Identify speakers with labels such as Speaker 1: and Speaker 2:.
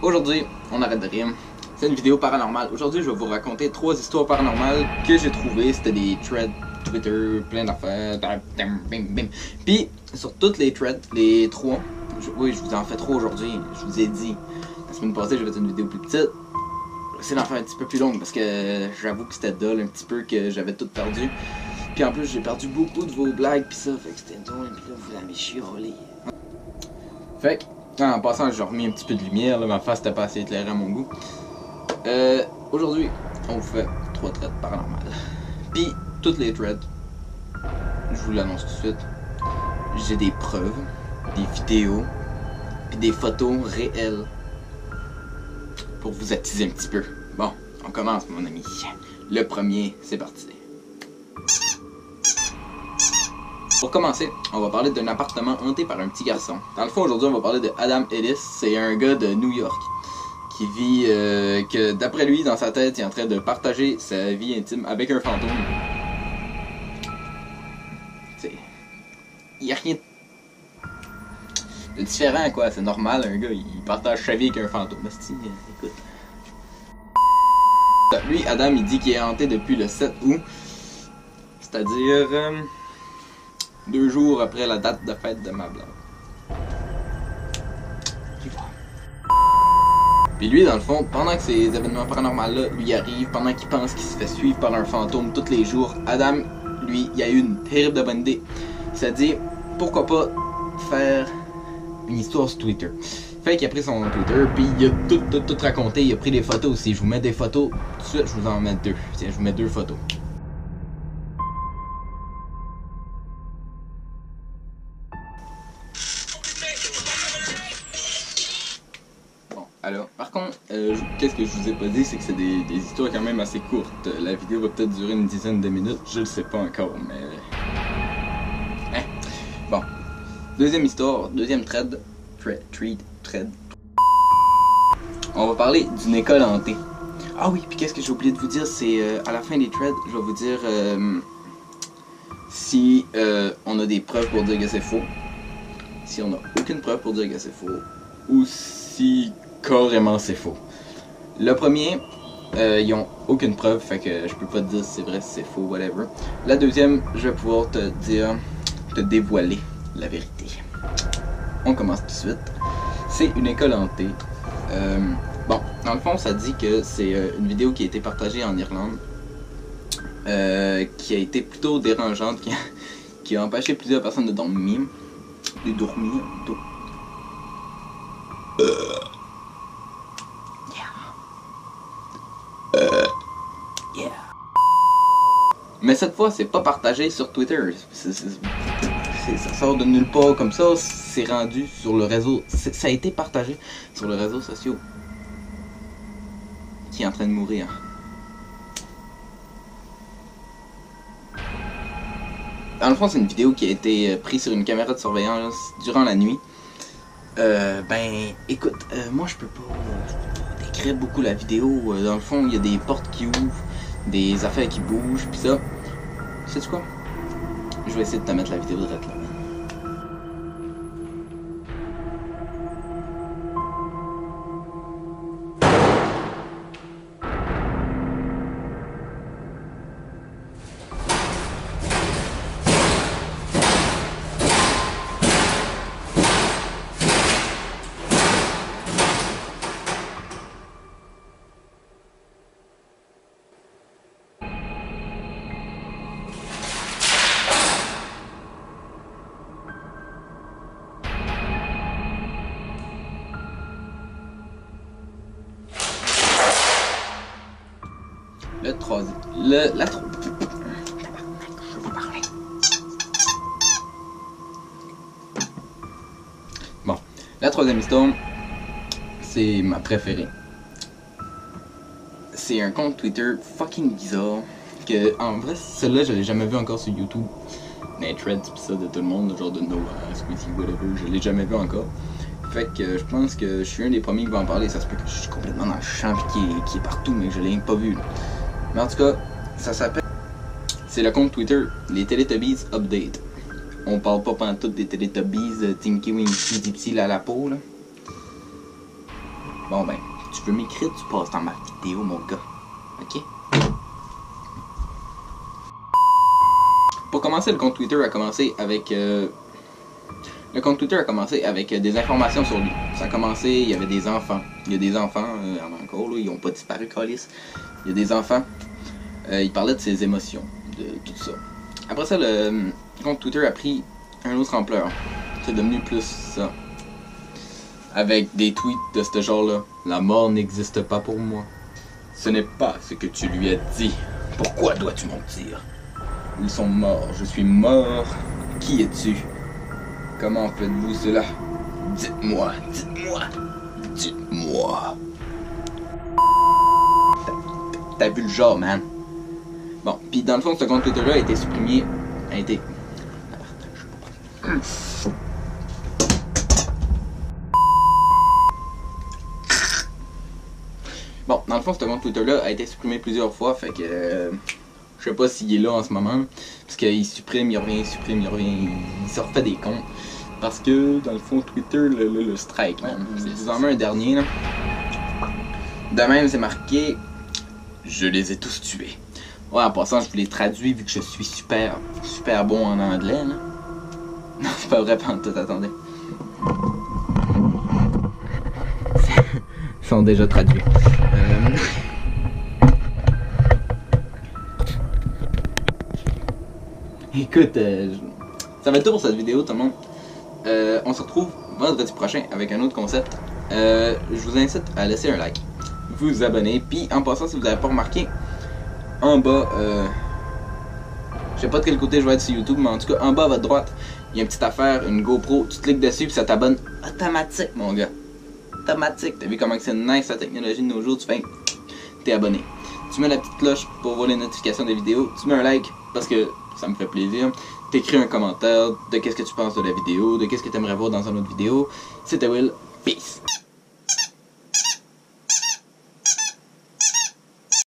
Speaker 1: Aujourd'hui, on arrête de rire. C'est une vidéo paranormale. Aujourd'hui, je vais vous raconter 3 histoires paranormales que j'ai trouvées. C'était des threads Twitter, plein d'affaires. Puis, sur toutes les threads, les 3, oui, je vous en fais 3 aujourd'hui. Je vous ai dit, la semaine passée, j'ai fait une vidéo plus petite. J'essaie d'en faire un petit peu plus longue parce que j'avoue que c'était dull un petit peu, que j'avais tout perdu. Puis en plus, j'ai perdu beaucoup de vos blagues, puis ça, fait que c'était drôle, puis là, vous l'avez chiolé. Fait que, en passant, j'ai remis un petit peu de lumière, là, ma face était pas assez éclairée à mon goût. Aujourd'hui, on vous fait 3 threads paranormales. Puis, toutes les threads, je vous l'annonce tout de suite, j'ai des preuves, des vidéos, puis des photos réelles pour vous attiser un petit peu. Bon, on commence, mon ami. Le premier, c'est parti. Pour commencer, on va parler d'un appartement hanté par un petit garçon. Dans le fond, aujourd'hui, on va parler de Adam Ellis. C'est un gars de New York qui vit, que d'après lui, dans sa tête, il est en train de partager sa vie intime avec un fantôme. Il n'y a rien de différent, quoi. C'est normal, un gars, il partage sa vie avec un fantôme. Écoute. Lui, Adam, il dit qu'il est hanté depuis le 7 août. C'est-à-dire 2 jours après la date de fête de ma blonde. Puis lui, dans le fond, pendant que ces événements paranormaux-là lui arrivent, pendant qu'il pense qu'il se fait suivre par un fantôme tous les jours, Adam, lui, il a eu une terrible bonne idée. Il s'est dit, pourquoi pas faire une histoire sur Twitter. Fait qu'il a pris son Twitter, puis il a tout raconté, il a pris des photos aussi. Je vous mets des photos, tout de suite, je vous en mets 2. Tiens, je vous mets 2 photos. Alors, par contre, qu'est-ce que je vous ai pas dit, c'est que c'est des histoires quand même assez courtes. La vidéo va peut-être durer une dizaine de minutes, je le sais pas encore, mais... Bon. Deuxième histoire, deuxième thread. On va parler d'une école hantée. Ah oui, puis qu'est-ce que j'ai oublié de vous dire, c'est à la fin des threads, je vais vous dire si on a des preuves pour dire que c'est faux, si on n'a aucune preuve pour dire que c'est faux, ou si... carrément c'est faux. Le premier, ils ont aucune preuve, fait que je peux pas te dire si c'est vrai, si c'est faux, whatever. La deuxième, je vais pouvoir te dire, te dévoiler la vérité. On commence tout de suite. C'est une école hantée. Bon, dans le fond, ça dit que c'est une vidéo qui a été partagée en Irlande, qui a été plutôt dérangeante, qui a empêché plusieurs personnes de dormir. Mais cette fois, c'est pas partagé sur Twitter. Ça sort de nulle part comme ça. C'est rendu sur le réseau. Ça a été partagé sur le réseau social qui est en train de mourir. Dans le fond, c'est une vidéo qui a été prise sur une caméra de surveillance durant la nuit. Ben, écoute, moi je peux pas décrire beaucoup la vidéo. Dans le fond, il y a des portes qui ouvrent, des affaires qui bougent, pis ça. Sais-tu quoi? Je vais essayer de te mettre la vidéo direct là. Le troisième. Bon, la troisième histoire, c'est ma préférée. C'est un compte Twitter fucking bizarre. Que, en vrai, celle-là, je l'ai jamais vu encore sur YouTube. Mais threads pis ça de tout le monde, genre de Noah, Squeezie, whatever, je l'ai jamais vu encore. Fait que je pense que je suis un des premiers qui va en parler. Ça se peut que je suis complètement dans le champ qui est partout, mais je l'ai même pas vu. Mais en tout cas, ça s'appelle... C'est le compte Twitter, les Teletubbies Update. On parle pas pantoute des Teletubbies Tinky Winky Dipsy Lalapo, là. Bon ben, tu veux m'écrire, tu passes dans ma vidéo, mon gars. Ok? Pour commencer, le compte Twitter a commencé avec... Le compte Twitter a commencé avec des informations sur lui. Ça a commencé, il y avait des enfants. Il y a des enfants, encore, là, ils n'ont pas disparu, Calis. Il y a des enfants. Il parlait de ses émotions, de tout ça. Après ça, le compte Twitter a pris un autre ampleur. C'est devenu plus ça. Avec des tweets de ce genre-là. La mort n'existe pas pour moi. Ce n'est pas ce que tu lui as dit. Pourquoi dois-tu mentir? Ils sont morts, je suis mort. Qui es-tu? Comment faites-vous cela? Dites-moi, dites-moi, dites-moi. T'as vu le genre, man? Bon, pis dans le fond, ce compte Twitter-là a été supprimé. Bon, dans le fond, ce compte Twitter-là a été supprimé plusieurs fois, fait que... je sais pas s'il est là en ce moment, parce qu'il supprime, il revient, il supprime, il revient, il se refait des comptes. Parce que, dans le fond, Twitter, le strike, man. Je vous en mets un dernier, là. De même, c'est marqué... Je les ai tous tués. Ouais, en passant, je vous les traduis, vu que je suis super bon en anglais, là. Non, c'est pas vrai, pantoute, attendez. Ils sont déjà traduits. Écoute, ça va être tout pour cette vidéo, tout le monde. On se retrouve vendredi prochain avec un autre concept. Je vous incite à laisser un like, vous abonner, puis en passant, si vous n'avez pas remarqué, en bas, je sais pas de quel côté je vais être sur YouTube, mais en tout cas, en bas à votre droite, il y a une petite affaire, une GoPro, tu cliques dessus, puis ça t'abonne automatique, mon gars. Automatique, t'as vu comment c'est nice la technologie de nos jours, tu fais, t'es abonné. Tu mets la petite cloche pour voir les notifications des vidéos, tu mets un like, parce que ça me fait plaisir. T'écris un commentaire de qu'est-ce que tu penses de la vidéo, de qu'est-ce que tu aimerais voir dans une autre vidéo. C'était Will, peace!